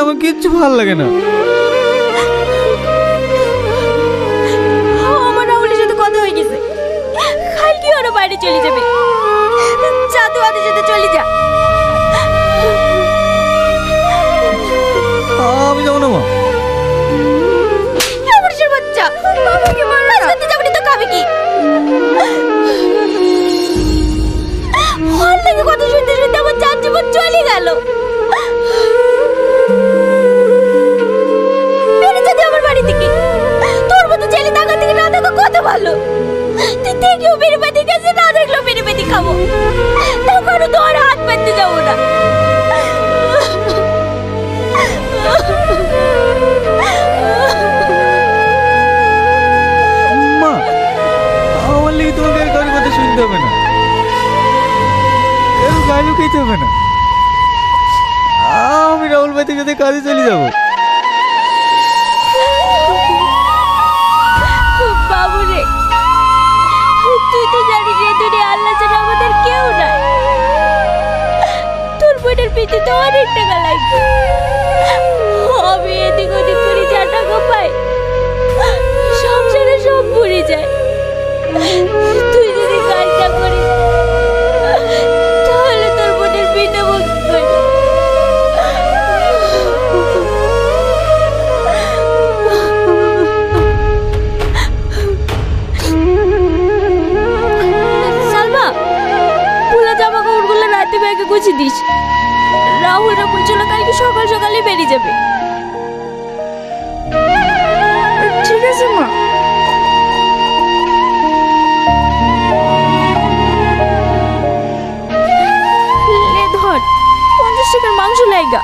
আমার কিচ্ছু ভালো লাগে না। আমার রাহুলের সাথে কথা হয়ে গেছে, কালকে ওরা বাইরে চলে যাবে। যা তুই ওদের সাথে চলে যা। আমি যাবো না মা। মানুষের বাচ্চা, আমাকে মার না। রাস্তাতে যাবি তো খাবি কি? ওর থেকে কথা শুনতে শুনতে আমার চার জীবন চলে গেল। বেরিয়ে যদি আমার বাড়ি থেকে, তোর মতো ছেলে থাকা থেকে না থাকা কত ভালো। তুই থেকেও বেড়ে পেতে গেছে, না দেখলেও বেড়ে পেতে খাবো। তখন তো আর হাত পাততে যাবো না। মা, আমার লেগে তোমাকে আর কারোর কথা শুনতে হবে না, কারো গায়ে লুকাইতে হবে না। আমি রাহুল ভাইদের সাথে কাজে চলে যাবো। বাবু রে, তুই তো জানিস রে, দুনিয়া আল্লাহ ছাড়া আমাদের কেউ নাই। তোর বোনের পিঠে তো অনেক টাকা লাগবে। আমি এদিক ওদিক করে যা টাকা পাই, সংসারে সব ভরে যায়। তুই যদি কাজটা করিস, তাহলে তোর বোনের পিঠে মুক্তি করবি। সালমা, পুলা জামা কাপড়গুলো রাতে ব্যাগে গুছিয়ে দিস। রাহুলরা বলছিল কালকে সকাল সকালে বেরিয়ে যাবে। ঠিক আছে মা। লে ধর, 50 টাকার মাংস লাইগা।